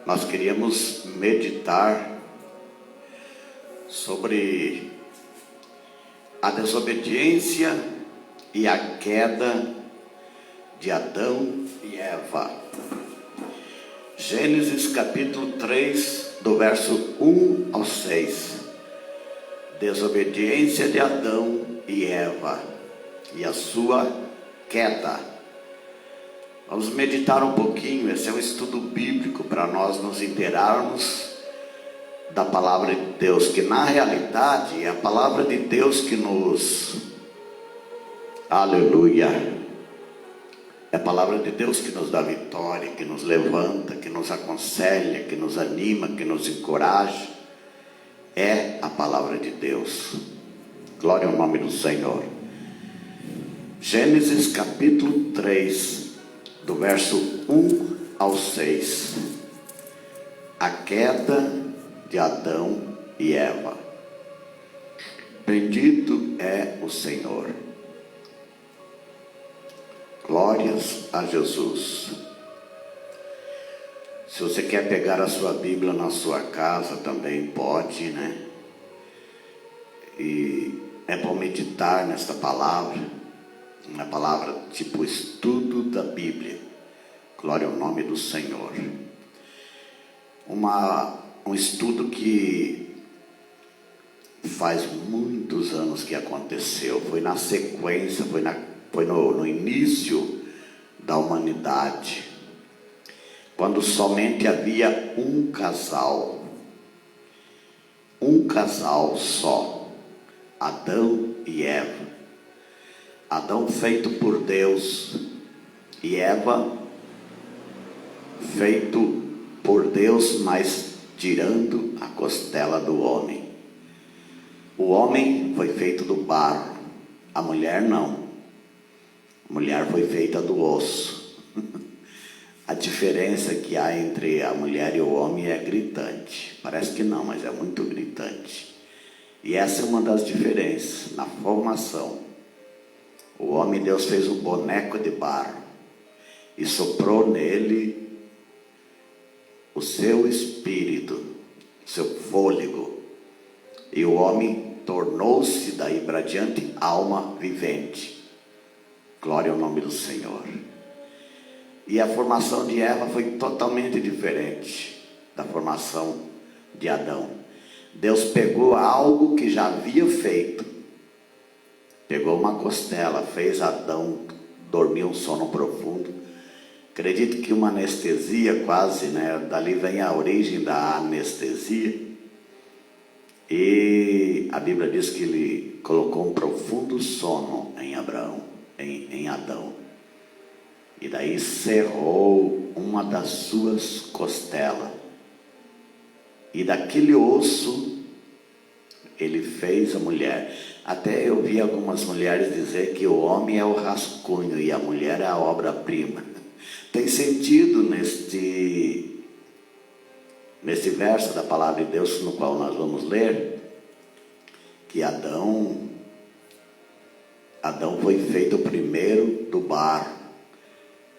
Nós queríamos meditar sobre a desobediência e a queda de Adão e Eva. Gênesis capítulo 3, do verso 1 ao 6. Desobediência de Adão e Eva e a sua queda. Vamos meditar um pouquinho. Esse é um estudo bíblico para nós nos inteirarmos da palavra de Deus, que na realidade é a palavra de Deus que nos, aleluia, é a palavra de Deus que nos dá vitória, que nos levanta, que nos aconselha, que nos anima, que nos encoraja. É a palavra de Deus. Glória ao nome do Senhor. Gênesis capítulo 3, do verso 1 ao 6. A queda de Adão e Eva. Bendito é o Senhor. Glórias a Jesus. Se você quer pegar a sua Bíblia na sua casa, também pode, né? E é bom meditar nesta palavra. Uma palavra tipo estudo da Bíblia. Glória ao nome do Senhor. Um estudo que faz muitos anos que aconteceu. Foi na sequência, foi no início da humanidade, quando somente havia um casal só, Adão e Eva. Adão feito por Deus e Eva feito por Deus, mas tirando a costela do homem. O homem foi feito do barro, a mulher não. A mulher foi feita do osso. A diferença que há entre a mulher e o homem é gritante. Parece que não, mas é muito gritante. E essa é uma das diferenças na formação. O homem, Deus fez um boneco de barro e soprou nele o seu espírito, o seu fôlego. E o homem tornou-se daí para diante alma vivente. Glória ao nome do Senhor. E a formação de Eva foi totalmente diferente da formação de Adão. Deus pegou algo que já havia feito. Pegou uma costela, fez Adão dormir um sono profundo. Acredito que uma anestesia quase, né? Dali vem a origem da anestesia. E a Bíblia diz que ele colocou um profundo sono em Adão. E daí cerrou uma das suas costelas. E daquele osso ele fez a mulher. Até eu vi algumas mulheres dizer que o homem é o rascunho e a mulher é a obra-prima. Tem sentido neste verso da palavra de Deus, no qual nós vamos ler, que Adão foi feito primeiro do barro,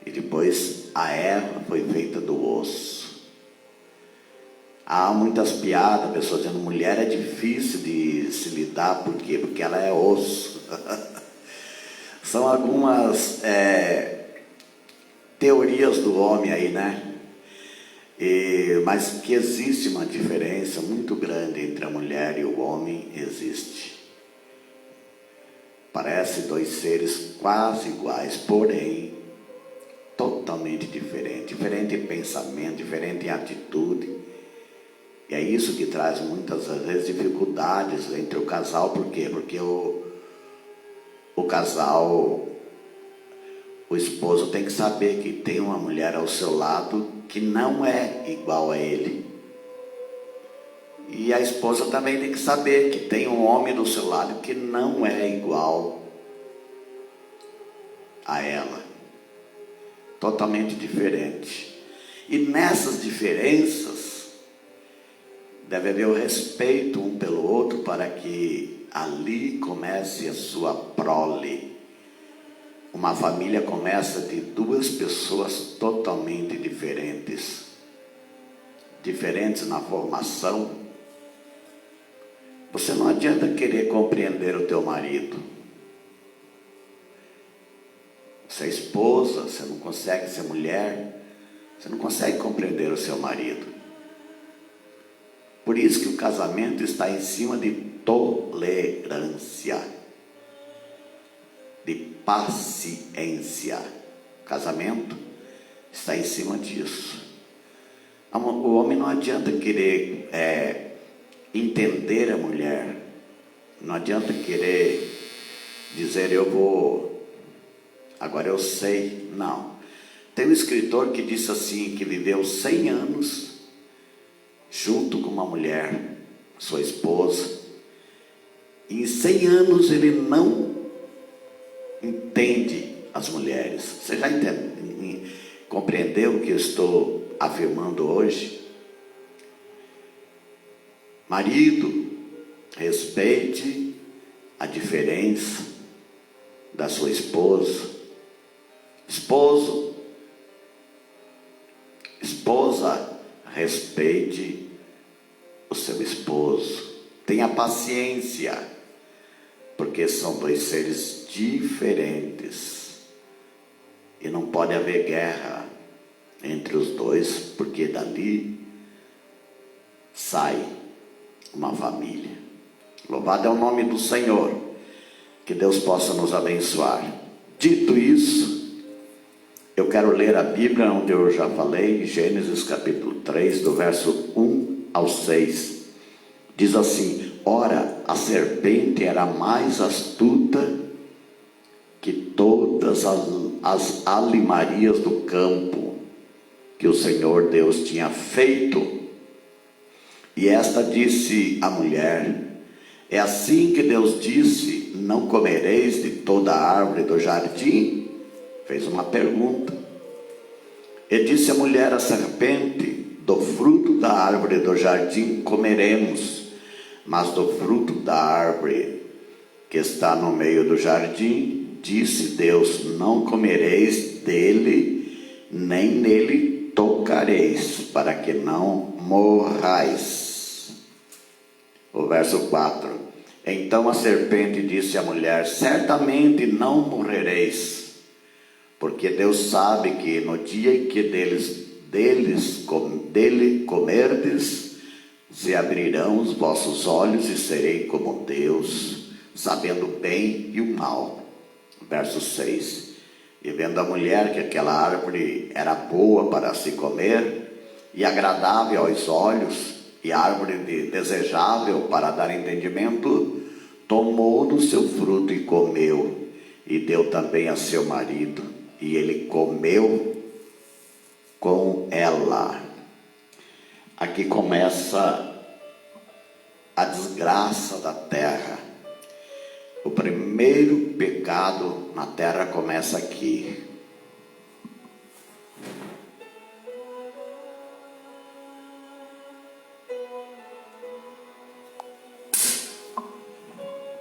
e depois a Eva foi feita do osso. Há muitas piadas, pessoas dizendo mulher é difícil de se lidar, por quê? Porque ela é osso. São algumas teorias do homem aí, né? Mas que existe uma diferença muito grande entre a mulher e o homem, existe. Parece dois seres quase iguais, porém totalmente diferentes. Diferente em pensamento, diferente em atitude. E é isso que traz muitas vezes dificuldades entre o casal. Por quê? Porque o casal, o esposo tem que saber que tem uma mulher ao seu lado que não é igual a ele. E a esposa também tem que saber que tem um homem do seu lado que não é igual a ela. Totalmente diferente. E nessas diferenças deve haver o respeito um pelo outro, para que ali comece a sua prole. Uma família começa de duas pessoas totalmente diferentes. diferentes na formação, você não adianta querer compreender o teu marido. Você é esposa, você não consegue ser mulher, você não consegue compreender o seu marido. Por isso que o casamento está em cima de tolerância, de paciência. O casamento está em cima disso. O homem não adianta querer entender a mulher, não adianta querer dizer agora eu sei. Não. Tem um escritor que disse assim, que viveu 100 anos junto com uma mulher, sua esposa, e em 100 anos ele não entende as mulheres. Você já compreendeu o que eu estou afirmando hoje? Marido, respeite a diferença da sua esposa. Esposa, respeite o seu esposo. Tenha paciência, porque são dois seres diferentes e não pode haver guerra entre os dois, porque dali sai uma família. Louvado é o nome do Senhor. Que Deus possa nos abençoar. Dito isso, eu quero ler a Bíblia, onde eu já falei, Gênesis capítulo 3, do verso 1 ao 6. Diz assim: ora, a serpente era mais astuta que todas as alimarias do campo que o Senhor Deus tinha feito. E esta disse à mulher: é assim que Deus disse, não comereis de toda a árvore do jardim? Fez uma pergunta. E disse a mulher à serpente: do fruto da árvore do jardim comeremos, mas do fruto da árvore que está no meio do jardim, disse Deus, não comereis dele, nem nele tocareis, para que não morrais. O verso 4. Então a serpente disse à mulher: certamente não morrereis, porque Deus sabe que no dia em que dele comerdes, se abrirão os vossos olhos e serei como Deus, sabendo o bem e o mal. Verso 6. E vendo a mulher que aquela árvore era boa para se comer, e agradável aos olhos, e árvore desejável para dar entendimento, tomou do seu fruto e comeu, e deu também a seu marido, e ele comeu com ela. Aqui começa a desgraça da terra. O primeiro pecado na terra começa aqui.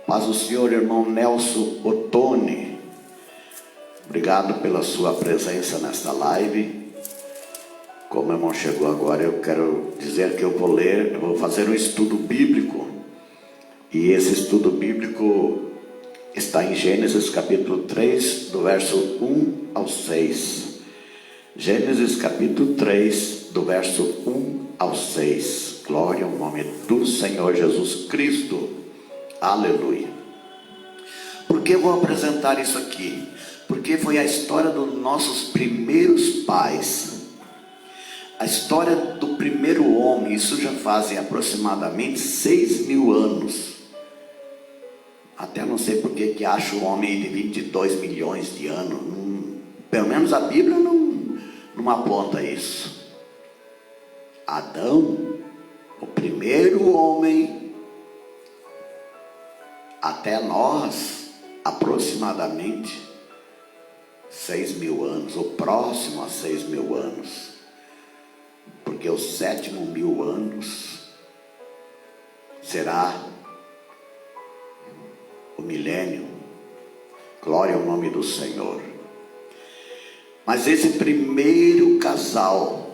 Mas o senhor irmão Nelson Ottoni, obrigado pela sua presença nesta live. Como o irmão chegou agora, eu quero dizer que eu vou fazer um estudo bíblico. E esse estudo bíblico está em Gênesis capítulo 3, do verso 1 ao 6. Gênesis capítulo 3, do verso 1 ao 6. Glória ao nome do Senhor Jesus Cristo. Aleluia. Por que eu vou apresentar isso aqui? Porque foi a história dos nossos primeiros pais. A história do primeiro homem. Isso já fazem aproximadamente 6.000 anos. Até não sei por que acha o homem de 22 milhões de anos. Pelo menos a Bíblia não aponta isso. Adão, o primeiro homem, até nós, aproximadamente 6.000 anos, ou próximo a 6.000 anos. Porque o 7.000 anos será o milênio. Glória ao nome do Senhor. Mas esse primeiro casal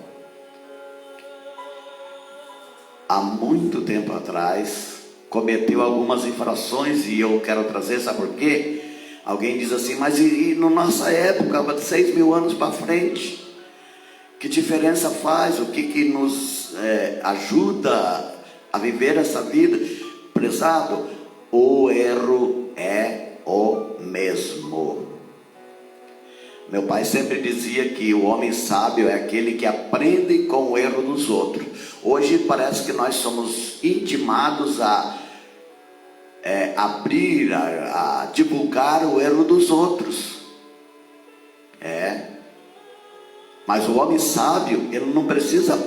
há muito tempo atrás, cometeu algumas infrações, e eu quero trazer, sabe por quê? Alguém diz assim, mas e na nossa época, 6.000 anos para frente, que diferença faz? O que nos ajuda a viver essa vida? Prezado, o erro é o mesmo. Meu pai sempre dizia que o homem sábio é aquele que aprende com o erro dos outros. Hoje parece que nós somos intimados a abrir, a divulgar o erro dos outros. Mas o homem sábio, ele não precisa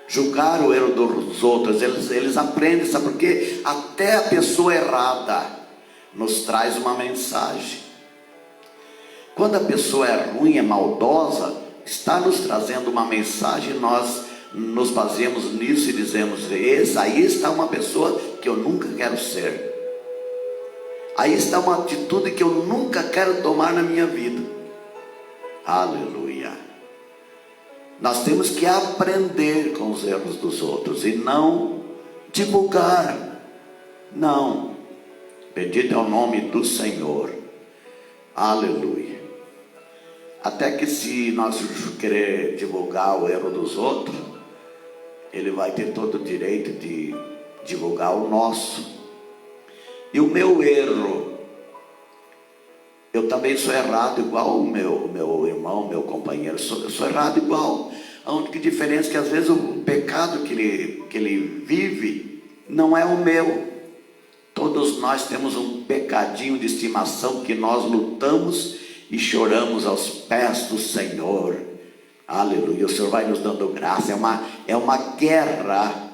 julgar o erro dos outros. Eles aprendem, sabe por quê? Até a pessoa errada nos traz uma mensagem. Quando a pessoa é ruim, é maldosa, está nos trazendo uma mensagem, nós nos baseamos nisso e dizemos, aí está uma pessoa que eu nunca quero ser. Aí está uma atitude que eu nunca quero tomar na minha vida. Aleluia. Nós temos que aprender com os erros dos outros e não divulgar. Não. Bendito é o nome do Senhor. Aleluia. Até que se nós querer divulgar o erro dos outros, ele vai ter todo o direito de divulgar o nosso. E o meu erro, eu também sou errado igual o meu irmão, meu companheiro, eu sou errado igual. A única diferença é que às vezes o pecado que ele vive não é o meu. Todos nós temos um pecadinho de estimação que nós lutamos e choramos aos pés do Senhor. Aleluia. O Senhor vai nos dando graça. É uma guerra.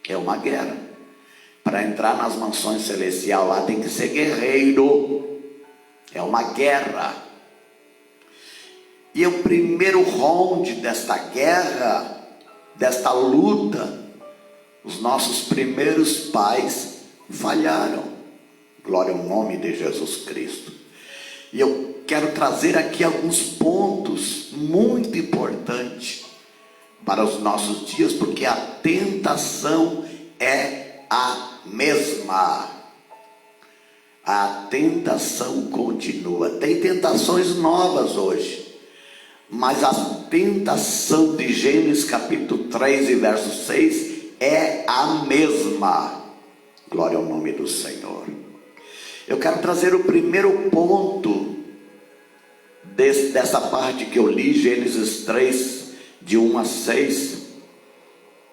É uma guerra. Para entrar nas mansões celestiais lá tem que ser guerreiro. É uma guerra. E o primeiro round desta guerra, desta luta, os nossos primeiros pais falharam. Glória ao nome de Jesus Cristo. E eu quero trazer aqui alguns pontos muito importantes para os nossos dias, porque a tentação é a mesma. A tentação continua. Tem tentações novas hoje, mas a tentação de Gênesis capítulo 3 e verso 6 é a mesma. Glória ao nome do Senhor. Eu quero trazer o primeiro ponto dessa parte que eu li, Gênesis 3, de 1 a 6.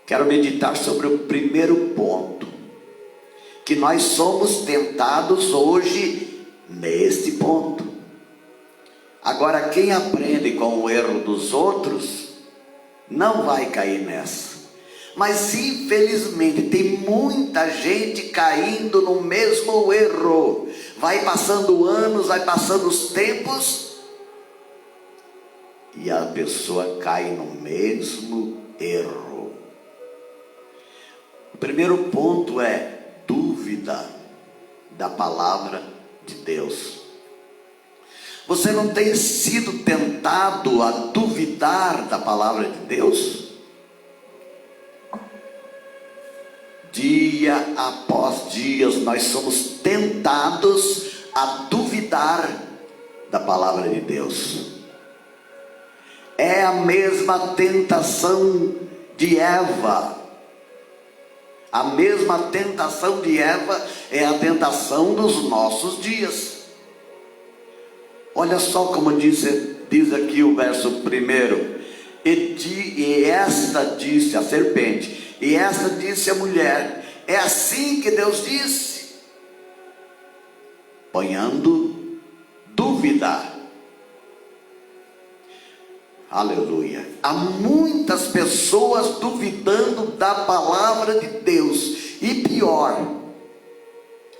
Quero meditar sobre o primeiro ponto, que nós somos tentados hoje neste ponto. Agora, quem aprende com o erro dos outros, não vai cair nessa. Mas infelizmente tem muita gente caindo no mesmo erro. Vai passando anos, vai passando os tempos, e a pessoa cai no mesmo erro. O primeiro ponto é dúvida da palavra de Deus. Você não tem sido tentado a duvidar da palavra de Deus? Dia após dia nós somos tentados a duvidar da palavra de Deus. É a mesma tentação de Eva. A mesma tentação de Eva é a tentação dos nossos dias. Olha só como diz aqui o verso 1. E esta disse a serpente, e esta disse a mulher: é assim que Deus disse, ponhando dúvida. Aleluia. Há muitas pessoas duvidando da palavra de Deus. E pior,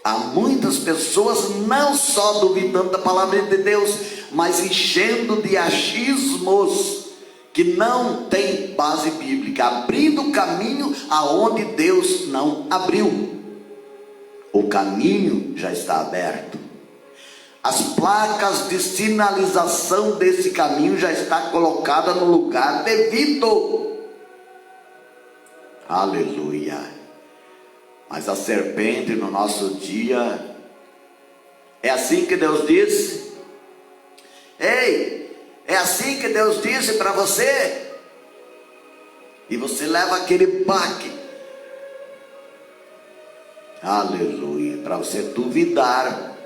há muitas pessoas não só duvidando da palavra de Deus, mas enchendo de achismos que não tem base bíblica, abrindo caminho aonde Deus não abriu. O caminho já está aberto. As placas de sinalização desse caminho já está colocada no lugar devido. Aleluia. Mas a serpente no nosso dia, é assim que Deus disse? Ei, é assim que Deus disse para você? E você leva aquele baque. Aleluia, para você duvidar.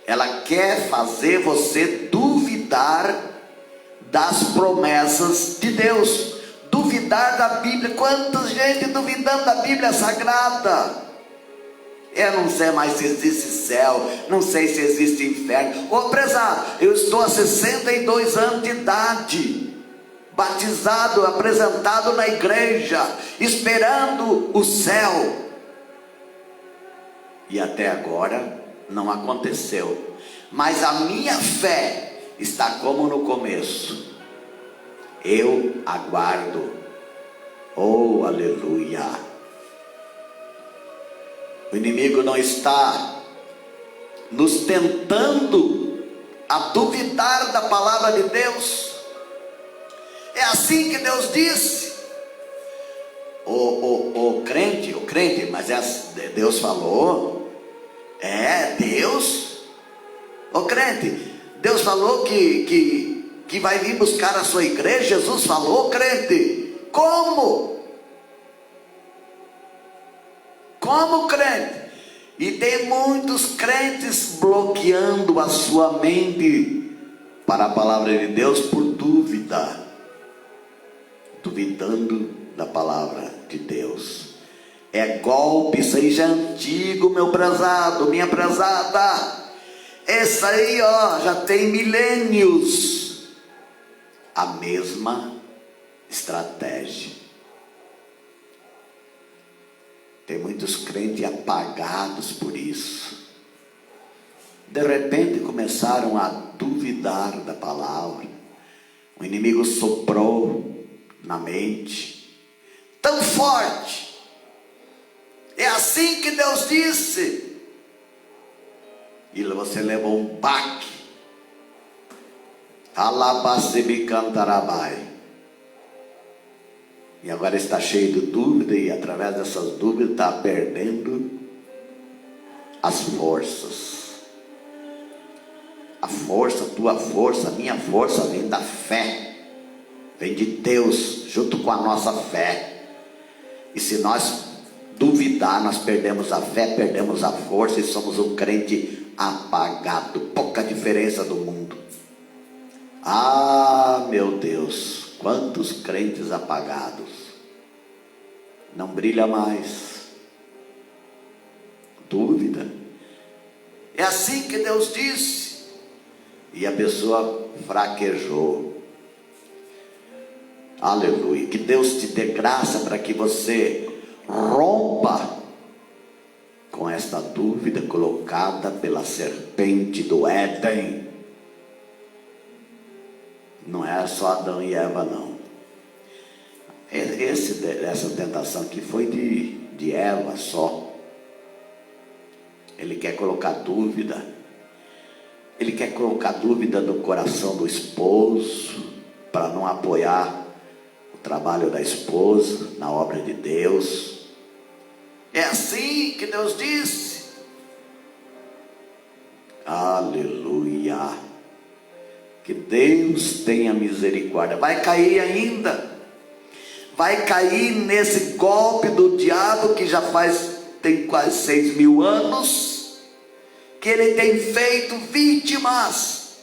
Ela quer fazer você duvidar das promessas de Deus, duvidar da Bíblia. Quanta gente duvidando da Bíblia Sagrada. Eu não sei mais se existe céu, não sei se existe inferno. Ô prezado, eu estou há 62 anos de idade, batizado, apresentado na igreja, esperando o céu, e até agora não aconteceu. Mas a minha fé está como no começo. Eu aguardo. Oh, aleluia. O inimigo não está nos tentando a duvidar da palavra de Deus. É assim que Deus disse. O crente, mas Deus falou. É, Deus. O crente, Deus falou que vai vir buscar a sua igreja. Jesus falou, crente. Como? Como crente? E tem muitos crentes bloqueando a sua mente para a palavra de Deus por dúvida, duvidando da palavra de Deus. É golpe, seja antigo, meu prezado, minha prezada. Esse aí, ó, já tem milênios. A mesma estratégia. Tem muitos crentes apagados por isso. De repente começaram a duvidar da palavra. O inimigo soprou na mente tão forte. É assim que Deus disse. E você levou um baque. Alabacebicantarabai. E agora está cheio de dúvida, e através dessas dúvidas está perdendo as forças. A força, tua força, minha força vem da fé. Vem de Deus, junto com a nossa fé. E se nós duvidar, nós perdemos a fé, perdemos a força e somos um crente apagado. Pouca diferença do mundo. Ah, meu Deus, quantos crentes apagados. Não brilha mais. Dúvida. É assim que Deus disse. E a pessoa fraquejou. Aleluia. Que Deus te dê graça para que você rompa com esta dúvida colocada pela serpente do Éden. Não é só Adão e Eva, não. Essa tentação aqui foi de Eva só. Ele quer colocar dúvida. Ele quer colocar dúvida no coração do esposo, para não apoiar o trabalho da esposa na obra de Deus. É assim que Deus disse. Aleluia. Que Deus tenha misericórdia. Vai cair ainda. Vai cair nesse golpe do diabo que já tem quase 6.000 anos, que ele tem feito vítimas.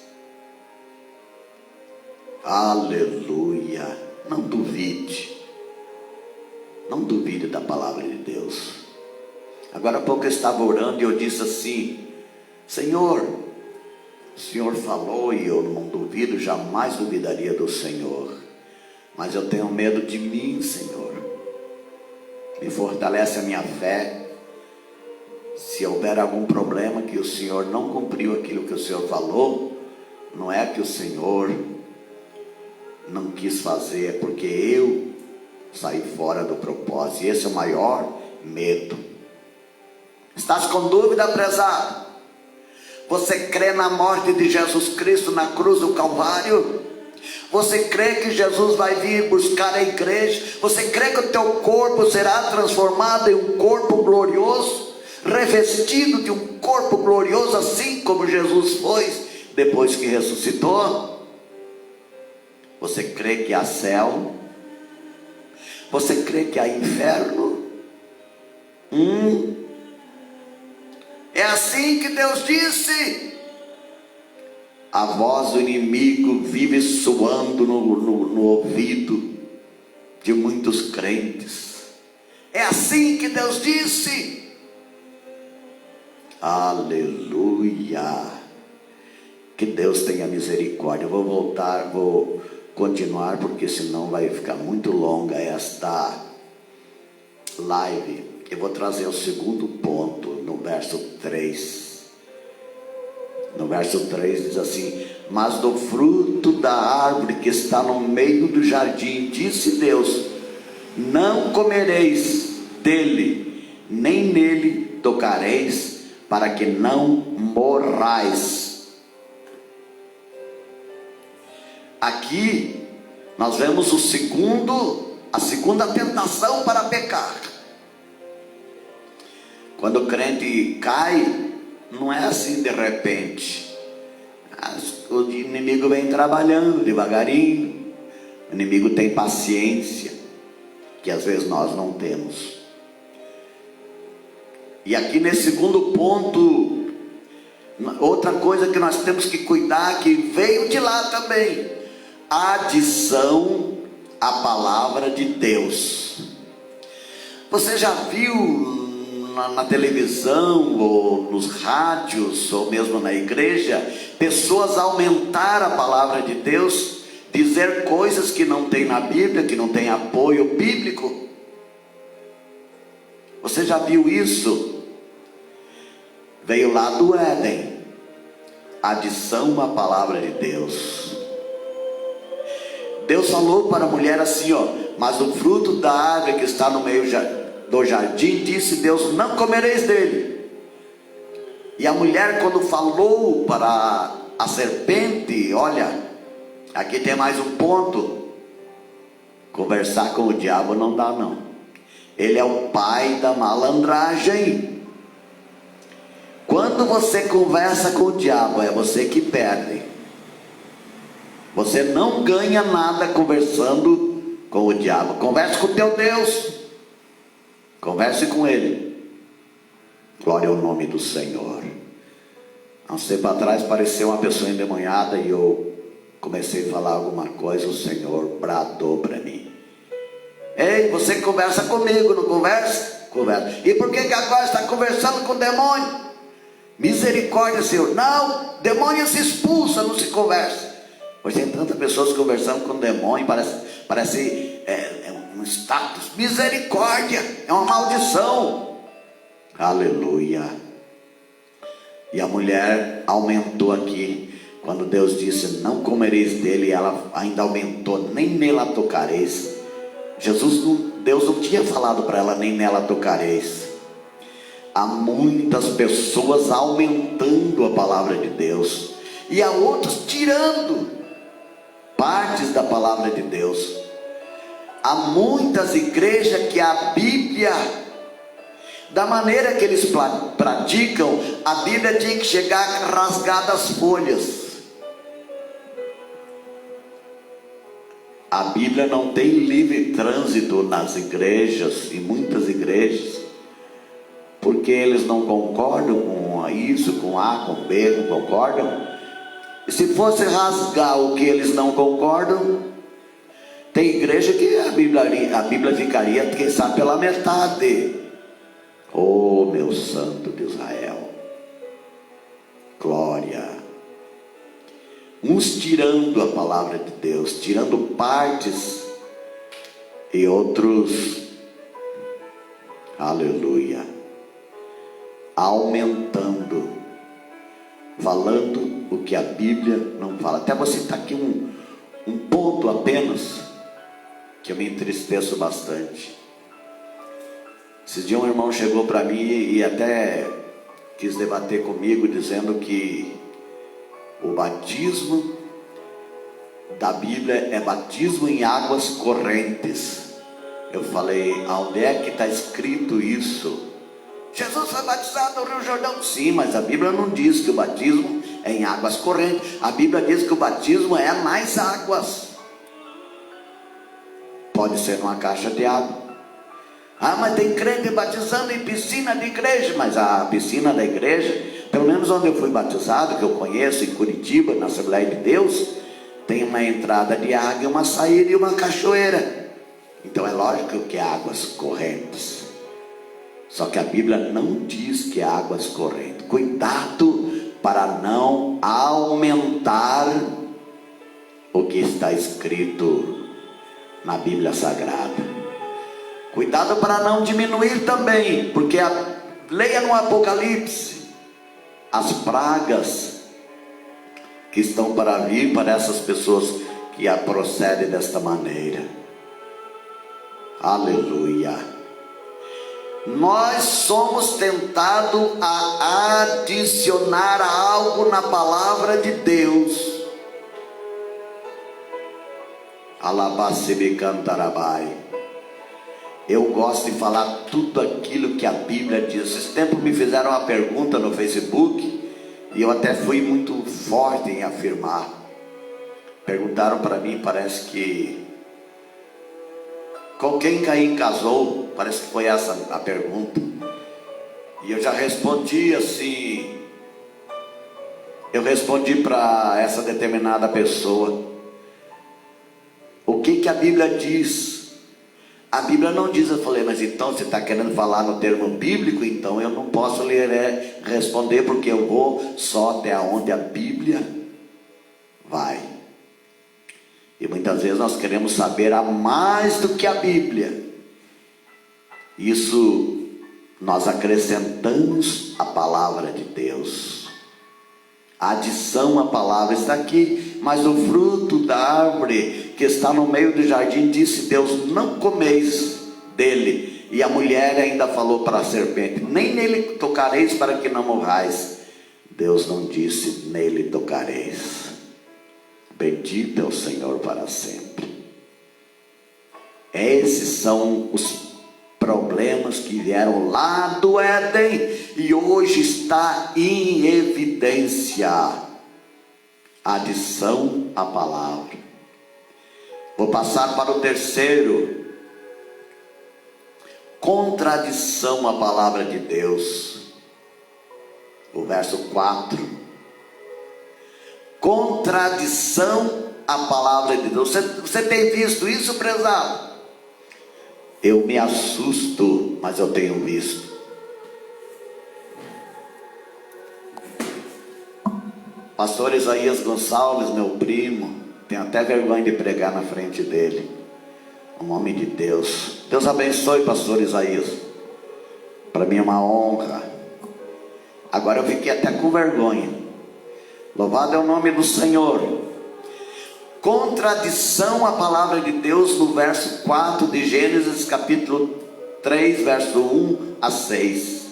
Aleluia. Não duvide. Não duvide da palavra de Deus. Agora há pouco eu estava orando e eu disse assim: Senhor, o Senhor falou e eu não duvido, jamais duvidaria do Senhor. Mas eu tenho medo de mim, Senhor. Me fortalece a minha fé. Se houver algum problema que o Senhor não cumpriu aquilo que o Senhor falou, não é que o Senhor não quis fazer, é porque eu saí fora do propósito. E esse é o maior medo. Estás com dúvida, prezado? Você crê na morte de Jesus Cristo na cruz do Calvário? Você crê que Jesus vai vir buscar a igreja? Você crê que o teu corpo será transformado em um corpo glorioso, revestido de um corpo glorioso, assim como Jesus foi depois que ressuscitou? Você crê que há céu? Você crê que há inferno? É assim que Deus disse. A voz do inimigo vive soando no ouvido de muitos crentes. É assim que Deus disse. Aleluia. Que Deus tenha misericórdia. Eu vou voltar, vou continuar, porque senão vai ficar muito longa esta live. Eu vou trazer o segundo ponto, no verso 3. No verso 3 diz assim: mas do fruto da árvore que está no meio do jardim, disse Deus, não comereis dele, nem nele tocareis, para que não morrais. Aqui nós vemos a segunda tentação para pecar. Quando o crente cai, não é assim de repente. O inimigo vem trabalhando devagarinho. O inimigo tem paciência, que às vezes nós não temos. E aqui nesse segundo ponto, outra coisa que nós temos que cuidar, que veio de lá também: adição à palavra de Deus. Você já viu na televisão, ou nos rádios, ou mesmo na igreja, pessoas aumentar a palavra de Deus, dizer coisas que não tem na Bíblia, que não tem apoio bíblico? Você já viu isso? Veio lá do Éden, adição à palavra de Deus. Deus falou para a mulher assim, mas o fruto da árvore que está no meio do jardim, disse Deus, não comereis dele. E a mulher, quando falou para a serpente, olha, aqui tem mais um ponto: conversar com o diabo não dá não. Ele é o pai da malandragem. Quando você conversa com o diabo, é você que perde. Você não ganha nada conversando com o diabo. Converse com o teu Deus. Converse com ele. Glória ao nome do Senhor. Há um tempo atrás apareceu uma pessoa endemoniada e eu comecei a falar alguma coisa. O Senhor bradou para mim: ei, você conversa comigo, não conversa? Conversa. E por que agora está conversando com o demônio? Misericórdia, Senhor. Não, demônio se expulsa, não se conversa. Hoje tem tantas pessoas conversando com o demônio, parece um status. Misericórdia, é uma maldição. Aleluia. E a mulher aumentou aqui, quando Deus disse, não comereis dele, ela ainda aumentou, nem nela tocareis. Deus não tinha falado para ela, nem nela tocareis. Há muitas pessoas aumentando a palavra de Deus, e há outros tirando partes da palavra de Deus. Há muitas igrejas que a Bíblia, da maneira que eles praticam, a Bíblia tinha que chegar rasgada as folhas. A Bíblia não tem livre trânsito nas igrejas, em muitas igrejas, porque eles não concordam com isso, com A, com B, não concordam. E se fosse rasgar o que eles não concordam, tem igreja que a Bíblia ficaria, quem sabe, pela metade. Oh, meu santo de Israel, glória. Uns tirando a palavra de Deus, tirando partes, e outros, aleluia, aumentando, falando o que a Bíblia não fala. Até você citar aqui um ponto apenas, que eu me entristeço bastante. Esses dias um irmão chegou para mim e até quis debater comigo, dizendo que o batismo da Bíblia é batismo em águas correntes. Eu falei, aonde é que está escrito isso? Jesus foi batizado no Rio Jordão. Sim, mas a Bíblia não diz que o batismo é em águas correntes. A Bíblia diz que o batismo é nas águas. Pode ser numa caixa de água. Ah, mas tem crente batizando em piscina de igreja. Mas a piscina da igreja, pelo menos onde eu fui batizado, que eu conheço, em Curitiba, na Assembleia de Deus, tem uma entrada de água e uma saída e uma cachoeira. Então é lógico que é águas correntes. Só que a Bíblia não diz que é águas correntes. Cuidado para não aumentar o que está escrito na Bíblia Sagrada. Cuidado para não diminuir também, porque leia no Apocalipse as pragas que estão para vir para essas pessoas que procedem desta maneira. Aleluia. Nós somos tentados a adicionar algo na palavra de Deus. Alabacebecantarabai. Eu gosto de falar tudo aquilo que a Bíblia diz. Esses tempos me fizeram uma pergunta no Facebook e eu até fui muito forte em afirmar. Perguntaram para mim, parece que com quem Caim casou, parece que foi essa a pergunta. E eu já respondi assim. Eu respondi para essa determinada pessoa. O que a Bíblia diz? A Bíblia não diz. Eu falei, mas então você está querendo falar no termo bíblico? Então eu não posso lhe responder, porque eu vou só até onde a Bíblia vai. E muitas vezes nós queremos saber a mais do que a Bíblia. Isso nós acrescentamos a palavra de Deus. A adição à palavra está aqui. Mas o fruto da árvore que está no meio do jardim, disse Deus, não comeis dele. E a mulher ainda falou para a serpente, nem nele tocareis para que não morrais. Deus não disse, nele tocareis. Bendito é o Senhor para sempre. Esses são os problemas que vieram lá do Éden e hoje está em evidência. Adição à palavra. Vou passar para o terceiro. Contradição à palavra de Deus. O verso 4. Contradição à palavra de Deus. Você tem visto isso, prezado? Eu me assusto, mas eu tenho visto. Pastor Isaías Gonçalves, meu primo, tenho até vergonha de pregar na frente dele. O nome de Deus. Deus abençoe, pastor Isaías. Para mim é uma honra. Agora eu fiquei até com vergonha. Louvado é o nome do Senhor. Contradição à palavra de Deus no verso 4 de Gênesis capítulo 3, verso 1 a 6.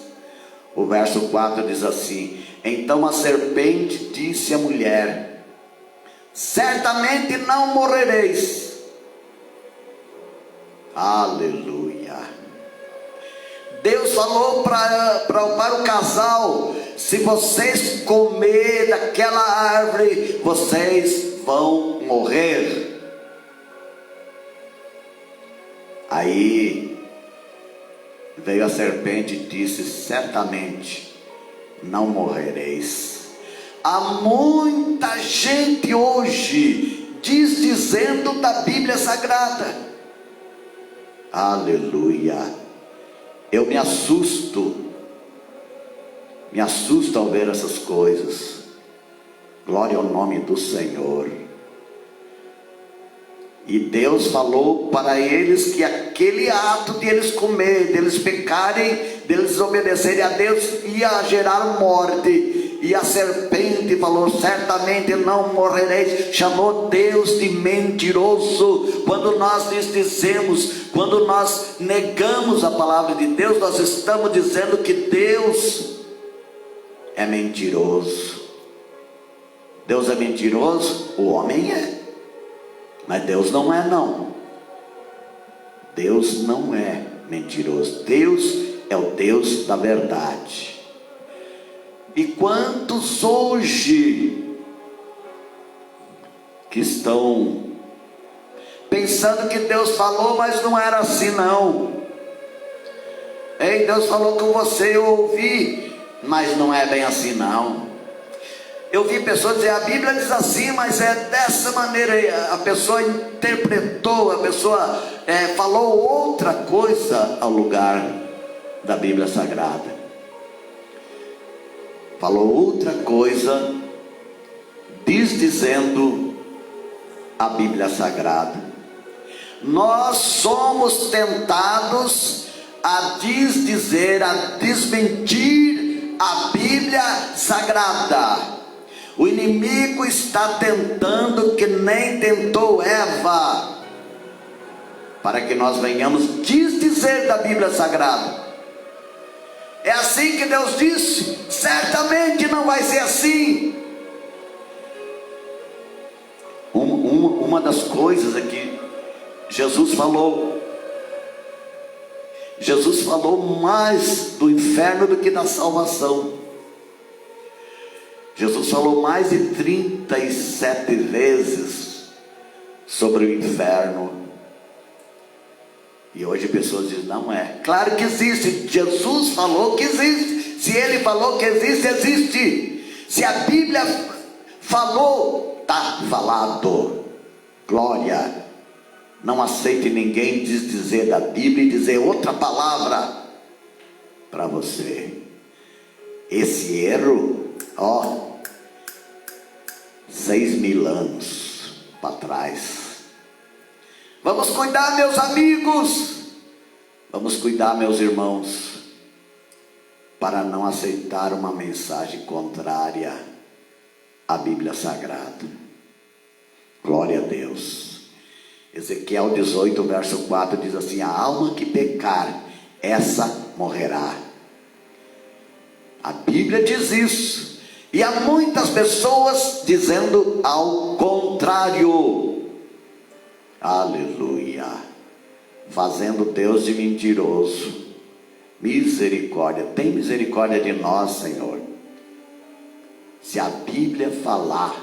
O verso 4 diz assim: então a serpente disse à mulher: certamente não morrereis. Aleluia. Deus falou para o casal: se vocês comerem daquela árvore, vocês vão morrer. Aí veio a serpente e disse: certamente não morrereis. Há muita gente hoje dizendo da Bíblia Sagrada. Aleluia. Eu me assusto ao ver essas coisas. Glória ao nome do Senhor. E Deus falou para eles que aquele ato de eles comerem, de eles pecarem, de eles obedecerem a Deus, ia gerar morte. E a serpente falou: certamente não morrereis. Chamou Deus de mentiroso. Quando nós lhes dizemos, quando nós negamos a palavra de Deus, nós estamos dizendo que Deus é mentiroso. Deus é mentiroso? O homem é. Mas Deus não é, não. Deus não é mentiroso. Deus é o Deus da verdade. E quantos hoje que estão pensando que Deus falou, mas não era assim não. Ei, Deus falou com você, eu ouvi, mas não é bem assim não. Eu vi pessoas dizer, a Bíblia diz assim, mas é dessa maneira. A pessoa interpretou, a pessoa falou outra coisa ao lugar da Bíblia Sagrada. Falou outra coisa, desdizendo a Bíblia Sagrada. Nós somos tentados a desdizer, a desmentir a Bíblia Sagrada. O inimigo está tentando, que nem tentou Eva, para que nós venhamos desdizer da Bíblia Sagrada. É assim que Deus disse? Certamente não vai ser assim. Uma das coisas é que Jesus falou mais do inferno do que da salvação. Jesus falou mais de 37 vezes sobre o inferno. E hoje pessoas dizem, não é. Claro que existe. Jesus falou que existe. Se ele falou que existe, existe. Se a Bíblia falou, está falado. Glória. Não aceite ninguém desdizer da Bíblia e dizer outra palavra para você. Esse erro, 6.000 anos para trás. Vamos cuidar, meus amigos. Vamos cuidar, meus irmãos, para não aceitar uma mensagem contrária à Bíblia Sagrada. Glória a Deus. Ezequiel 18, verso 4 diz assim: a alma que pecar, essa morrerá. A Bíblia diz isso. E há muitas pessoas dizendo ao contrário. Aleluia. Fazendo Deus de mentiroso. Misericórdia. Tem misericórdia de nós, Senhor. Se a Bíblia falar,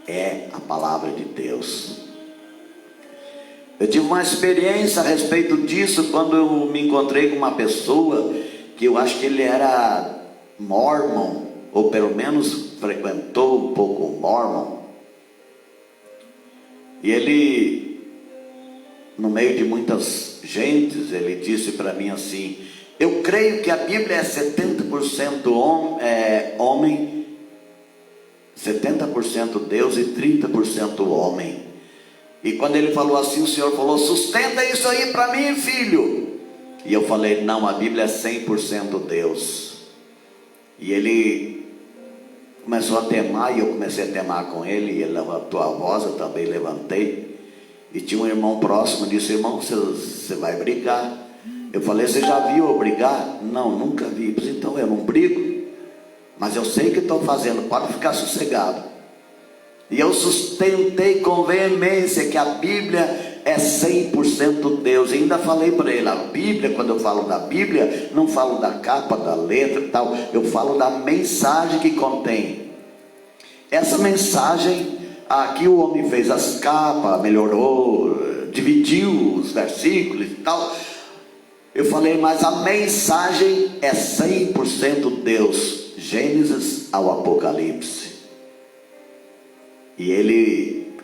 é a palavra de Deus. Eu tive uma experiência a respeito disso quando eu me encontrei com uma pessoa que eu acho que ele era mormon, ou pelo menos frequentou um pouco o mormon. E ele, no meio de muitas gentes, ele disse para mim assim: eu creio que a Bíblia é 70% homem, 70% Deus e 30% homem. E quando ele falou assim, o Senhor falou: sustenta isso aí para mim, filho. E eu falei: não, a Bíblia é 100% Deus. E ele começou a temar, e eu comecei a temar com ele. E ele levantou a voz, eu também levantei. E tinha um irmão próximo, disse: irmão, você vai brigar. Eu falei: você já viu eu brigar? Não, nunca vi. Disse: então eu não brigo, mas eu sei o que estou fazendo, pode ficar sossegado. E eu sustentei com veemência que a Bíblia é 100% Deus. E ainda falei para ele: a Bíblia, quando eu falo da Bíblia, não falo da capa, da letra e tal, eu falo da mensagem que contém. Essa mensagem, aqui o homem fez as capas, melhorou, dividiu os versículos e tal. Eu falei: mas a mensagem é 100% Deus, Gênesis ao Apocalipse. E ele,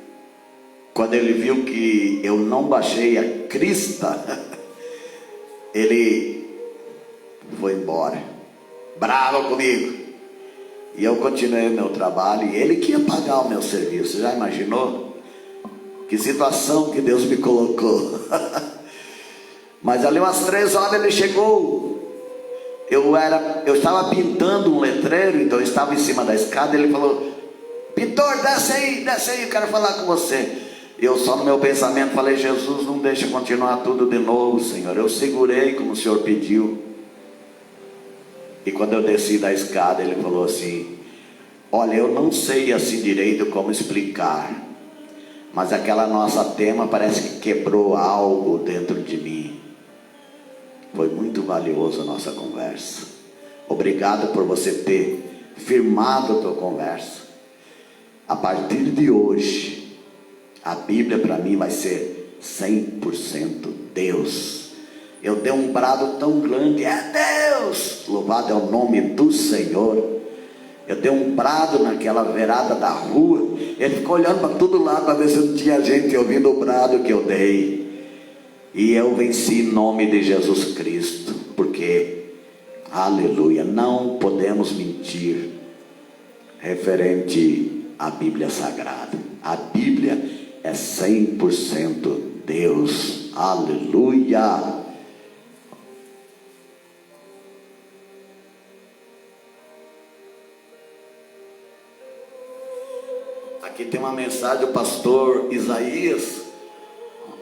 quando ele viu que eu não baixei a crista, ele foi embora, bravo comigo. E eu continuei o meu trabalho, e ele que ia pagar o meu serviço. Já imaginou? Que situação que Deus me colocou. Mas ali umas 3 horas ele chegou. Eu estava pintando um letreiro, então eu estava em cima da escada. Ele falou: pintor, desce aí, eu quero falar com você. Eu só no meu pensamento falei: Jesus, não deixa continuar tudo de novo, Senhor. Eu segurei como o Senhor pediu. E quando eu desci da escada, ele falou assim: olha, eu não sei assim direito como explicar, mas aquela nossa tema parece que quebrou algo dentro de mim. Foi muito valioso a nossa conversa. Obrigado por você ter firmado a tua conversa. A partir de hoje, a Bíblia para mim vai ser 100% Deus. Eu dei um brado tão grande, é Deus, louvado é o nome do Senhor. Eu dei um brado naquela virada da rua, ele ficou olhando para todo lado para ver se não tinha gente ouvindo o brado que eu dei. E eu venci em nome de Jesus Cristo, porque, aleluia, não podemos mentir referente à Bíblia Sagrada. A Bíblia é 100% Deus, aleluia. Aqui tem uma mensagem do pastor Isaías.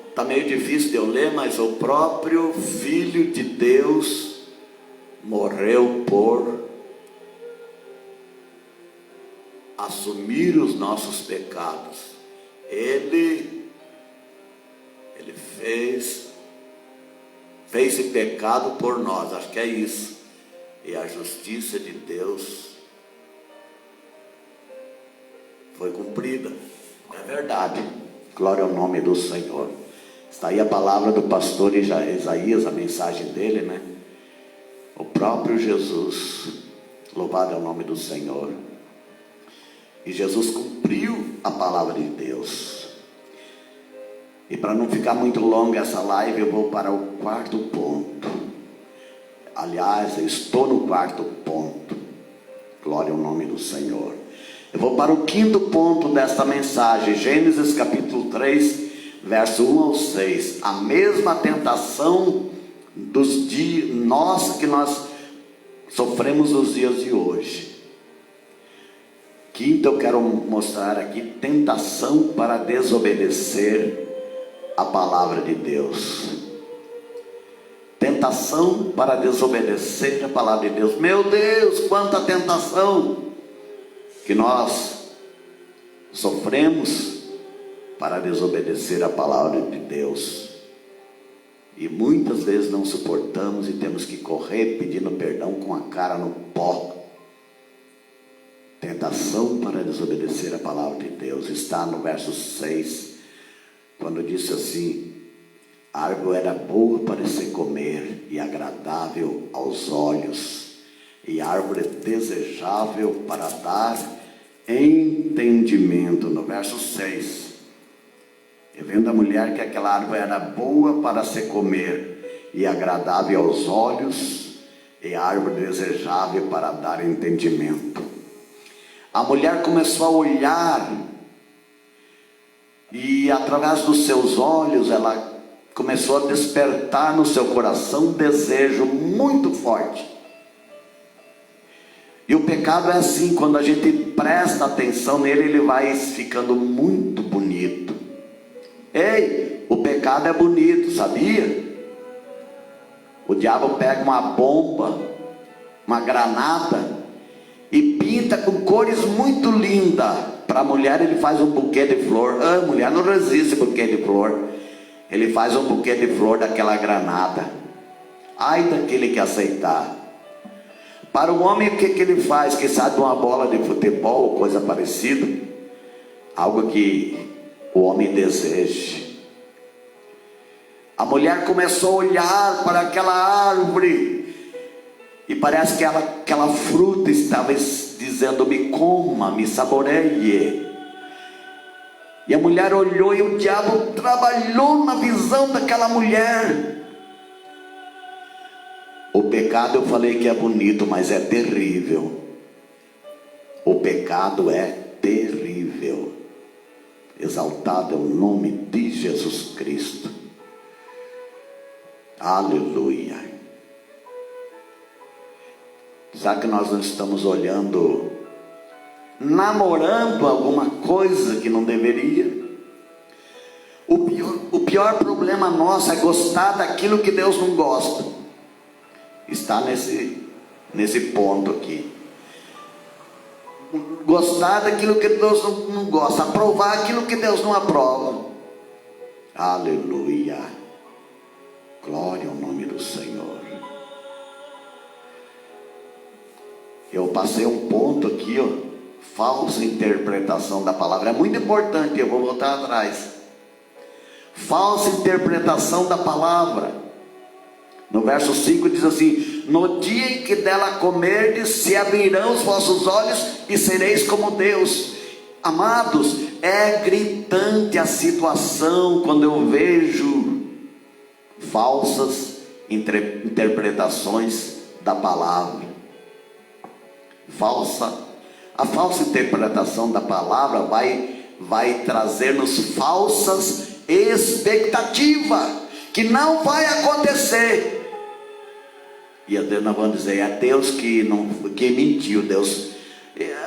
Está meio difícil de eu ler, mas o próprio Filho de Deus morreu por assumir os nossos pecados. Ele fez esse pecado por nós, acho que é isso. E a justiça de Deus foi cumprida. É verdade. Glória ao nome do Senhor. Está aí a palavra do pastor Isaías, a mensagem dele, né? O próprio Jesus, louvado é o nome do Senhor. E Jesus cumpriu a palavra de Deus. E para não ficar muito longa essa live, eu vou para o quarto ponto. Aliás, eu estou no quarto ponto. Glória ao nome do Senhor. Eu vou para o quinto ponto desta mensagem, Gênesis capítulo 3, verso 1 ao 6. A mesma tentação dos dias que nós sofremos nos dias de hoje. Quinto, eu quero mostrar aqui tentação para desobedecer a palavra de Deus. Tentação para desobedecer a palavra de Deus. Meu Deus, quanta tentação que nós sofremos para desobedecer a palavra de Deus. E muitas vezes não suportamos e temos que correr pedindo perdão com a cara no pó. Tentação para desobedecer a palavra de Deus está no verso 6, quando disse assim: a árvore era boa para se comer e agradável aos olhos, e árvore desejável para dar entendimento. No verso 6, e vendo a mulher que aquela árvore era boa para se comer e agradável aos olhos, e árvore desejável para dar entendimento. A mulher começou a olhar, e através dos seus olhos ela começou a despertar no seu coração um desejo muito forte. E o pecado é assim, quando a gente presta atenção nele, ele vai ficando muito bonito. Ei, o pecado é bonito, sabia? O diabo pega uma bomba, uma granada, e pinta com cores muito lindas. Para a mulher ele faz um buquê de flor. A mulher não resiste buquê de flor. Ele faz um buquê de flor daquela granada. Ai daquele que aceitar. Para o homem, o que ele faz? Que sabe de uma bola de futebol ou coisa parecida, algo que o homem deseja. A mulher começou a olhar para aquela árvore, e parece que aquela fruta estava dizendo: me coma, me saboreie. E a mulher olhou, e o diabo trabalhou na visão daquela mulher. O pecado, eu falei que é bonito, mas é terrível. O pecado é terrível. Exaltado é o nome de Jesus Cristo. Aleluia. Será que nós não estamos olhando, namorando alguma coisa que não deveria? O pior problema nosso é gostar daquilo que Deus não gosta. Está nesse ponto aqui. gostar daquilo que Deus não gosta, aprovar aquilo que Deus não aprova. Aleluia, glória ao nome do Senhor. Eu passei um ponto aqui, ó, falsa interpretação da palavra. É muito importante, eu vou voltar atrás. Falsa interpretação da palavra. No verso 5 diz assim: no dia em que dela comerdes, se abrirão os vossos olhos e sereis como Deus. Amados, é gritante a situação quando eu vejo falsas interpretações da palavra. A falsa interpretação da palavra vai trazer-nos falsas expectativas, que não vai acontecer. E até nós vamos dizer, é Deus que mentiu. Deus,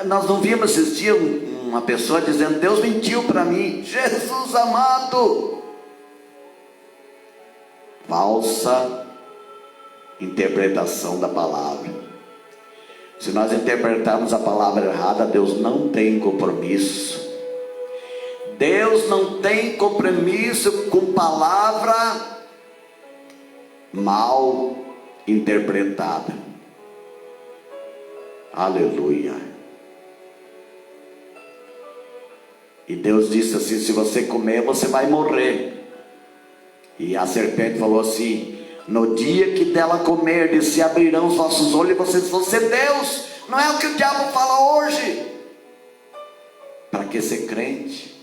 nós não vimos esses dias uma pessoa dizendo: Deus mentiu para mim. Jesus amado, falsa interpretação da palavra. Se nós interpretarmos a palavra errada, Deus não tem compromisso. Deus não tem compromisso com palavra mal interpretada. Aleluia. E Deus disse assim: se você comer, você vai morrer. E a serpente falou assim: no dia que dela comerdes, se abrirão os vossos olhos e vocês vão ser Deus. Não é o que o diabo fala hoje. Para que ser crente?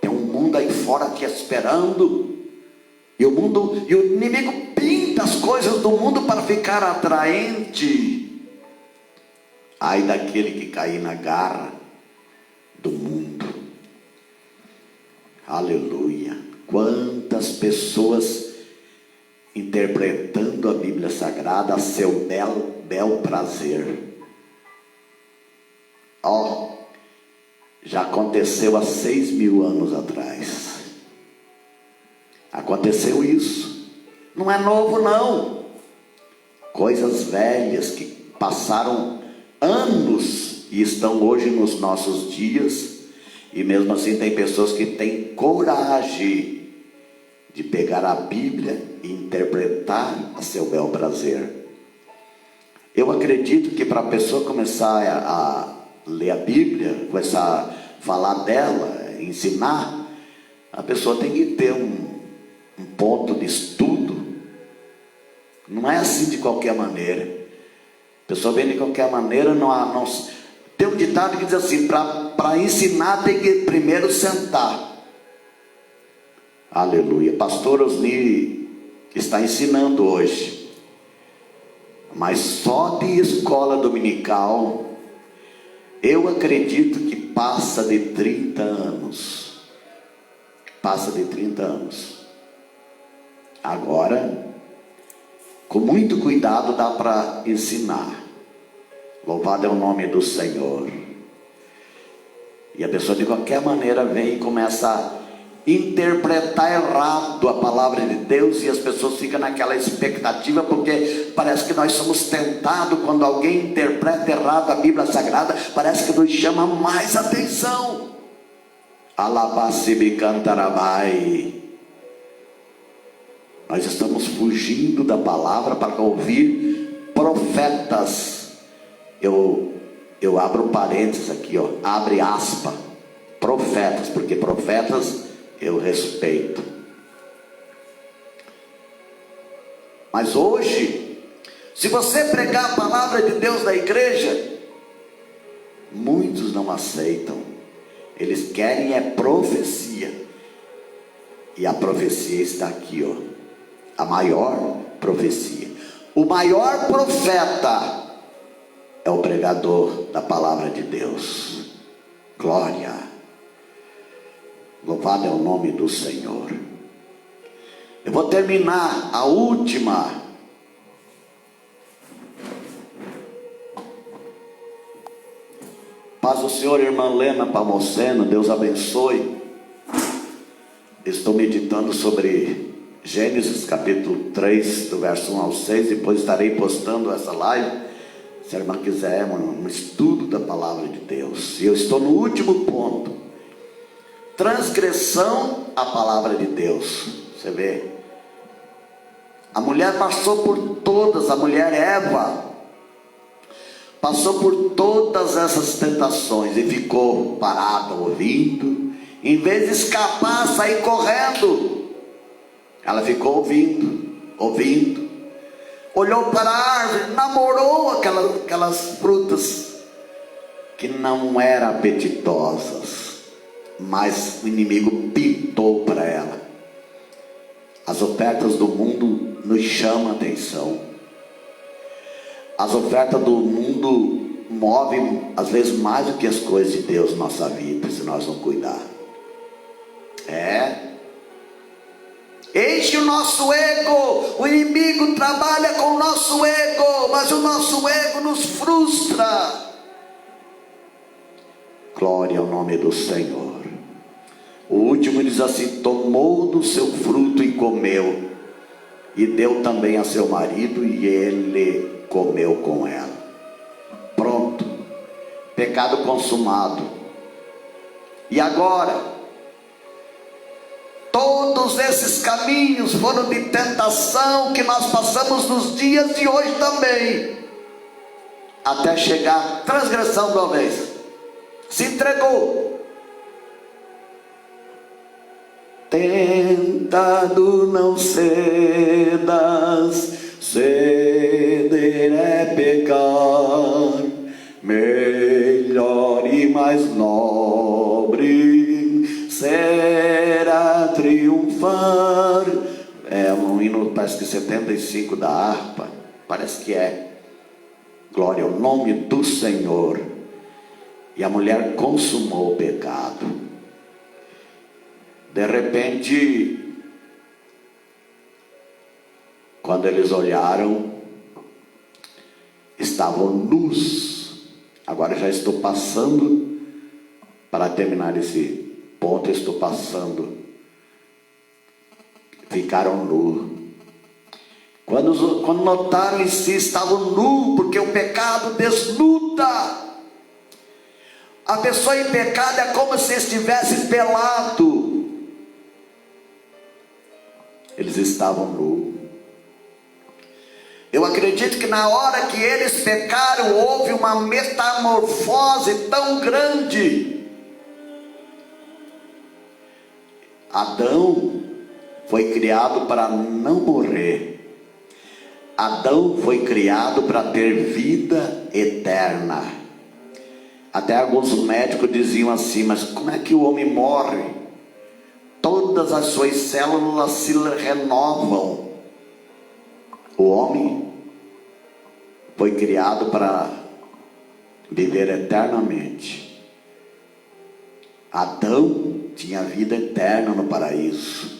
Tem um mundo aí fora te esperando. E o inimigo pinta as coisas do mundo para ficar atraente. Ai daquele que cair na garra do mundo. Aleluia. Quantas pessoas interpretando a Bíblia Sagrada a seu bel prazer. Já aconteceu há 6.000 anos atrás. Aconteceu isso. Não é novo não. Coisas velhas que passaram anos e estão hoje nos nossos dias. E mesmo assim tem pessoas que têm coragem de pegar a Bíblia e interpretar a seu bel prazer. Eu acredito que para a pessoa começar a ler a Bíblia, começar a falar dela, ensinar, a pessoa tem que ter um ponto de estudo. Não é assim de qualquer maneira. A pessoa vem de qualquer maneira. Não. Tem um ditado que diz assim: para ensinar tem que primeiro sentar. Aleluia. Pastor Osni está ensinando hoje, mas só de escola dominical eu acredito que passa de 30 anos. Passa de 30 anos. Agora, com muito cuidado, dá para ensinar. Louvado é o nome do Senhor. E a pessoa de qualquer maneira vem e começa a interpretar errado a palavra de Deus, e as pessoas ficam naquela expectativa, porque parece que nós somos tentados quando alguém interpreta errado a Bíblia Sagrada, parece que nos chama mais atenção. Alabacibicantarabai. Nós estamos fugindo da palavra para ouvir profetas. Eu abro parênteses aqui, abre aspa, profetas, porque profetas eu respeito. Mas hoje, se você pregar a palavra de Deus na igreja, muitos não aceitam. Eles querem é profecia. E a profecia está aqui, a maior profecia. O maior profeta é o pregador da palavra de Deus. Glória. Louvado é o nome do Senhor. Eu vou terminar a última. Paz do Senhor, irmã Lena Palmoceno, Deus abençoe. Estou meditando sobre Gênesis capítulo 3, do verso 1 ao 6. Depois estarei postando essa live. Se a irmã quiser, um estudo da palavra de Deus. E eu estou no último ponto. Transgressão à palavra de Deus. Você vê? A mulher passou por todas, a mulher Eva passou por todas essas tentações e ficou parada ouvindo. Em vez de escapar, sair correndo, ela ficou ouvindo. Olhou para a árvore, namorou aquelas frutas que não eram apetitosas, mas o inimigo pintou para ela. As ofertas do mundo nos chamam a atenção. As ofertas do mundo movem às vezes mais do que as coisas de Deus na nossa vida, se nós não cuidar. Enche o nosso ego. O inimigo trabalha com o nosso ego, mas o nosso ego nos frustra. Glória ao nome do Senhor. O último diz assim: tomou do seu fruto e comeu, e deu também a seu marido, e ele comeu com ela. Pronto, pecado consumado. E agora, todos esses caminhos foram de tentação que nós passamos nos dias de hoje também, até chegar à transgressão de uma vez. Se entregou. Tentado não cedas, ceder é pecar, melhor e mais nobre será triunfar. É um hino, parece que 75 da harpa, parece que é. Glória ao nome do Senhor. E a mulher consumou o pecado. De repente, quando eles olharam, estavam nus. Agora já estou passando, para terminar esse ponto, estou passando. Ficaram nus. Quando notaram em si, estavam nus, porque o pecado desnuda. A pessoa em pecado é como se estivesse pelado. Eles estavam nus. Eu acredito que na hora que eles pecaram, houve uma metamorfose tão grande. Adão foi criado para não morrer. Adão foi criado para ter vida eterna. Até alguns médicos diziam assim: mas como é que o homem morre? Todas as suas células se renovam. O homem foi criado para viver eternamente. Adão tinha vida eterna no paraíso.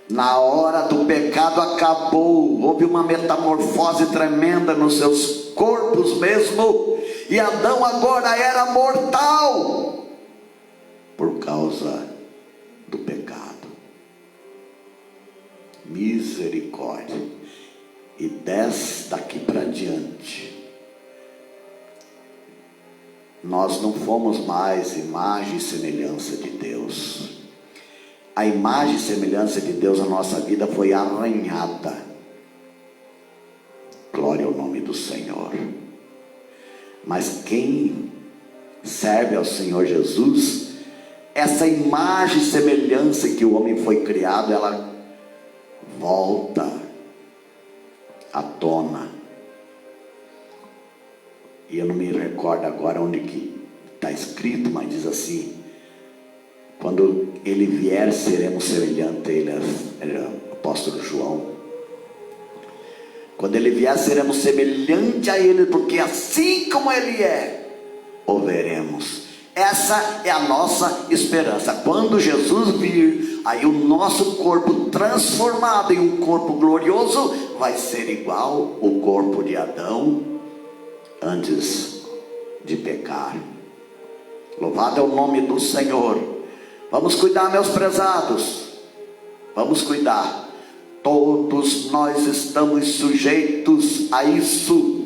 Na hora do pecado acabou, houve uma metamorfose tremenda nos seus corpos mesmo, e Adão agora era mortal por causa do pecado. Misericórdia. E daqui para diante, nós não fomos mais imagem e semelhança de Deus. A imagem e semelhança de Deus na nossa vida foi arranhada. Glória ao nome do Senhor. Mas quem serve ao Senhor Jesus, essa imagem e semelhança que o homem foi criado, ela volta à tona. E eu não me recordo agora onde que está escrito, mas diz assim: quando ele vier, seremos semelhantes a ele. Era o apóstolo João. Quando ele vier, seremos semelhantes a ele, porque assim como ele é, o veremos. Essa é a nossa esperança. Quando Jesus vir, aí o nosso corpo transformado em um corpo glorioso vai ser igual o corpo de Adão antes de pecar. Louvado é o nome do Senhor. Vamos cuidar, meus prezados. Vamos cuidar. Todos nós estamos sujeitos a isso.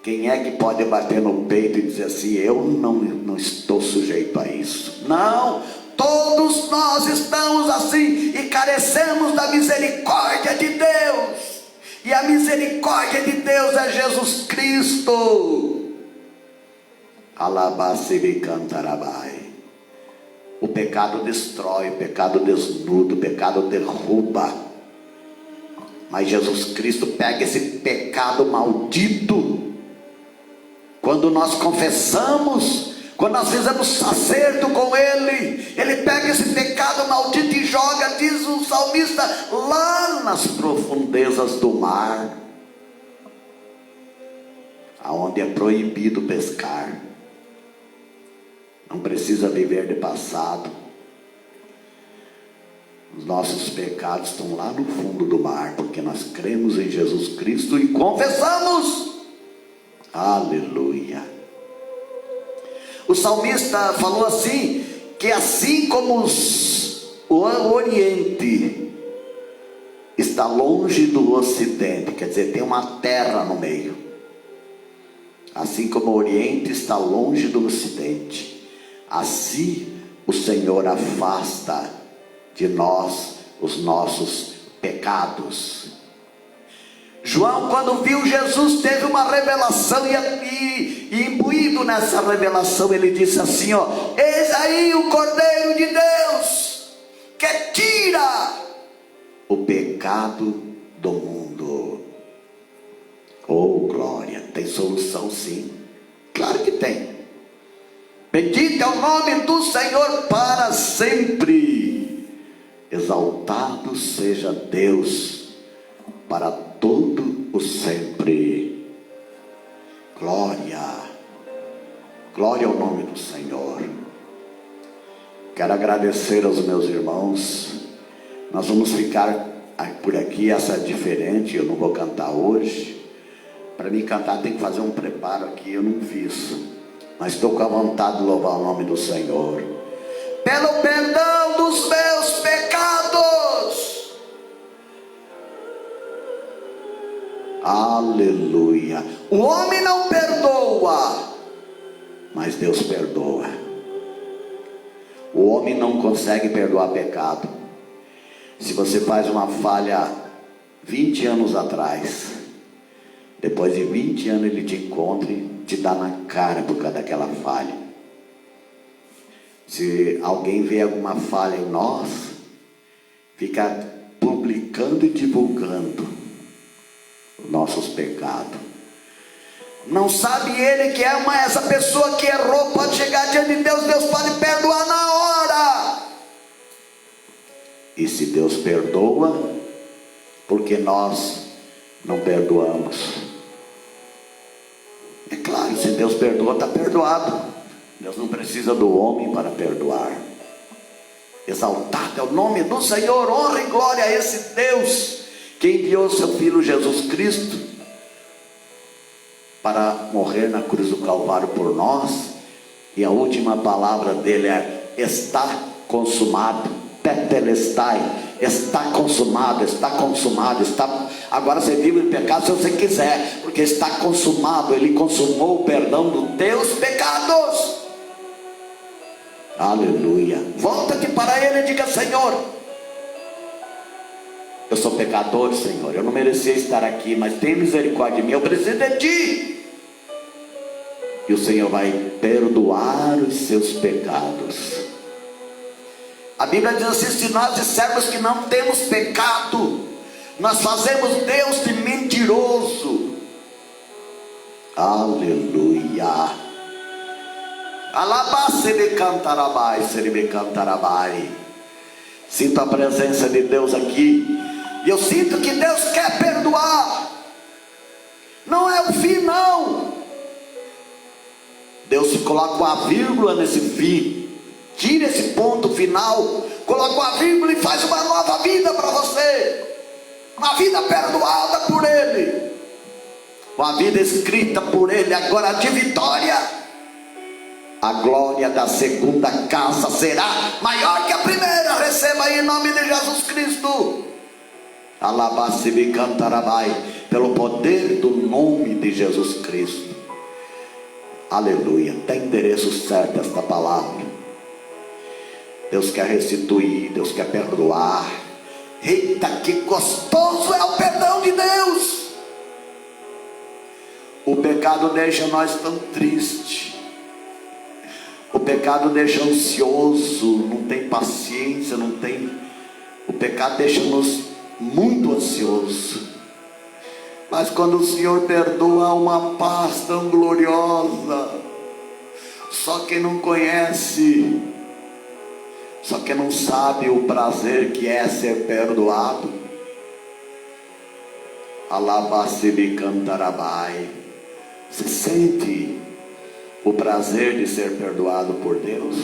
Quem é que pode bater no peito e dizer assim: eu não estou sujeito a isso? Não, todos nós estamos assim e carecemos da misericórdia de Deus. E a misericórdia de Deus é Jesus Cristo. Alabaciricantarabai. O pecado destrói, o pecado desnuda, o pecado derruba. Mas Jesus Cristo pega esse pecado maldito. Quando nós confessamos, quando nós fizemos acerto com Ele, Ele pega esse pecado maldito e joga, diz o salmista, lá nas profundezas do mar, aonde é proibido pescar. Não precisa viver de passado. Os nossos pecados estão lá no fundo do mar, porque nós cremos em Jesus Cristo e confessamos. Aleluia. O salmista falou assim, que assim como o Oriente está longe do Ocidente, quer dizer, tem uma terra no meio, assim como o Oriente está longe do Ocidente, assim o Senhor afasta de nós os nossos pecados. João, quando viu Jesus, teve uma revelação e imbuído nessa revelação, ele disse assim, ó: eis aí o Cordeiro de Deus, que tira o pecado do mundo. Oh glória, tem solução sim, claro que tem. Bendito é o nome do Senhor para sempre, exaltado seja Deus para todo o sempre. Glória, glória ao nome do Senhor. Quero agradecer aos meus irmãos. Nós vamos ficar por aqui, essa é diferente, eu não vou cantar hoje. Para mim cantar tem que fazer um preparo aqui, eu não fiz, mas estou com a vontade de louvar o nome do Senhor. Pelo perdão dos meus pecados. Aleluia. O homem não perdoa, mas Deus perdoa. O homem não consegue perdoar pecado. Se você faz uma falha 20 anos atrás, depois de 20 anos ele te encontra e te dá na cara por causa daquela falha. Se alguém vê alguma falha em nós, fica publicando e divulgando nossos pecados. Não sabe ele que essa pessoa que errou pode chegar diante de Deus, Deus pode perdoar na hora. E se Deus perdoa, porque nós não perdoamos? É claro, se Deus perdoa, está perdoado. Deus não precisa do homem para perdoar. Exaltado é o nome do Senhor, honra e glória a esse Deus que enviou seu Filho Jesus Cristo para morrer na cruz do Calvário por nós, e a última palavra dele é: está consumado, tetelestai, está consumado, está consumado, está... Agora você vive em pecado se você quiser, porque está consumado, ele consumou o perdão dos teus pecados. Aleluia. Volta-te para ele e diga: Senhor, eu sou pecador, Senhor, eu não merecia estar aqui, mas tem misericórdia de mim, eu preciso de ti. E o Senhor vai perdoar os seus pecados. A Bíblia diz assim: se nós dissermos que não temos pecado, nós fazemos Deus de mentiroso. Aleluia. Alabá-se-me-cantarabai, se-me-cantarabai. Sinto a presença de Deus aqui. E eu sinto que Deus quer perdoar. Não é o fim, não. Deus coloca uma vírgula nesse fim. Tira esse ponto final, coloca uma vírgula e faz uma nova vida para você. Uma vida perdoada por Ele. Uma vida escrita por Ele, agora de vitória. A glória da segunda casa será maior que a primeira. Receba aí em nome de Jesus Cristo. Alabá-se-me cantarabai, pelo poder do nome de Jesus Cristo. Aleluia. Tem endereço certo esta palavra. Deus quer restituir, Deus quer perdoar. Eita, que gostoso é o perdão de Deus. O pecado deixa nós tão tristes. O pecado deixa ansioso, não tem paciência, não tem. O pecado deixa-nos muito ansioso. Mas quando o Senhor perdoa, há uma paz tão gloriosa. Só quem não conhece, só quem não sabe o prazer que é ser perdoado. Alabacibi cantarabai. Você sente o prazer de ser perdoado por Deus?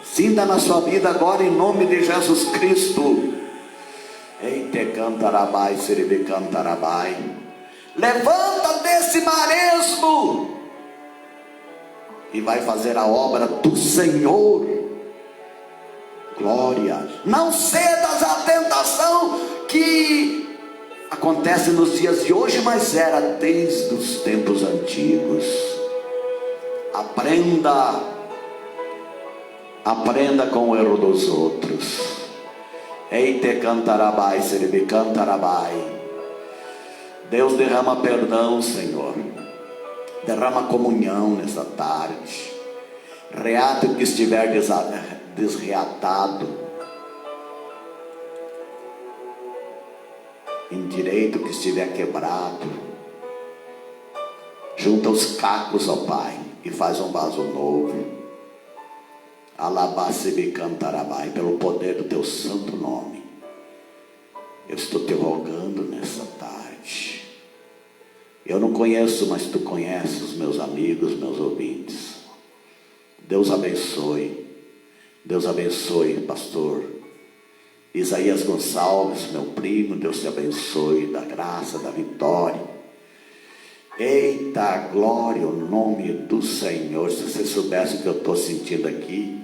Sinta na sua vida agora, em nome de Jesus Cristo. Eite cantarabai, seribe cantarabai. Levanta desse maresmo e vai fazer a obra do Senhor. Glória. Não cedas à tentação que acontece nos dias de hoje, mas era desde os tempos antigos. Aprenda com o erro dos outros. Eite cantarabai, seribe cantarabai. Deus derrama perdão, Senhor. Derrama comunhão nessa tarde. Reate o que estiver desreatado. Endireita o que estiver quebrado. Junta os cacos, ó Pai, e faz um vaso novo. Alabacibi cantarabai, pelo poder do teu santo nome. Eu estou te rogando nessa tarde. Eu não conheço, mas tu conheces os meus amigos, meus ouvintes. Deus abençoe. Deus abençoe, pastor Isaías Gonçalves, meu primo. Deus te abençoe, da graça, da vitória. Eita, glória ao nome do Senhor. Se você soubesse o que eu estou sentindo aqui.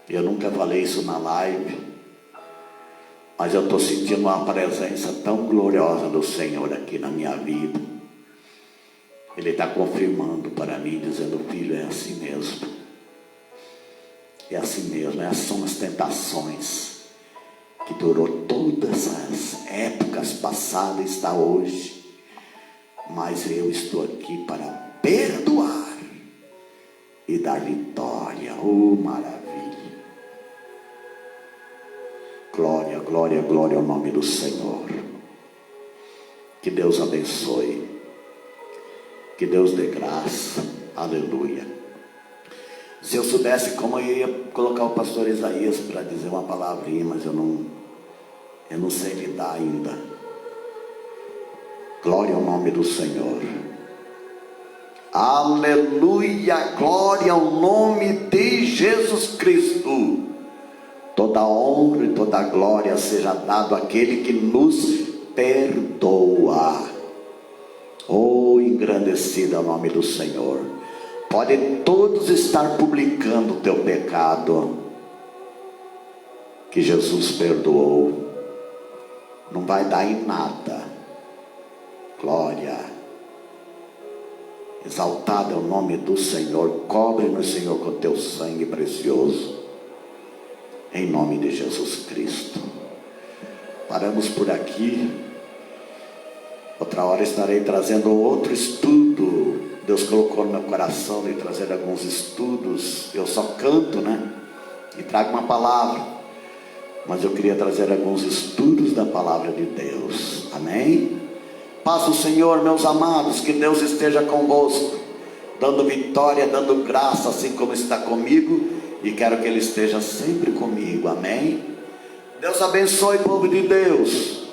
Eu nunca falei isso na live, mas eu estou sentindo uma presença tão gloriosa do Senhor aqui na minha vida. Ele está confirmando para mim, dizendo: filho, é assim mesmo. É assim mesmo. Essas são as tentações que durou todas as épocas passadas e está hoje. Mas eu estou aqui para perdoar e dar vitória. Oh, maravilha. Glória, glória, glória ao nome do Senhor. Que Deus abençoe. Que Deus dê graça. Aleluia. Se eu soubesse como eu ia colocar o pastor Isaías para dizer uma palavrinha, mas eu não sei lidar ainda. Glória ao nome do Senhor. Aleluia. Glória ao nome de Jesus Cristo. Toda honra e toda glória seja dado àquele que nos perdoa. Oh, engrandecido é o nome do Senhor. Podem todos estar publicando o teu pecado, que Jesus perdoou. Não vai dar em nada. Glória. Exaltado é o nome do Senhor. Cobre-nos, Senhor, com teu sangue precioso. Em nome de Jesus Cristo. Paramos por aqui. Outra hora estarei trazendo outro estudo. Deus colocou no meu coração de trazer alguns estudos. Eu só canto, né? E trago uma palavra. Mas eu queria trazer alguns estudos da palavra de Deus. Amém? Paz do Senhor, meus amados. Que Deus esteja convosco, dando vitória, dando graça, assim como está comigo. E quero que Ele esteja sempre comigo, amém? Deus abençoe, povo de Deus.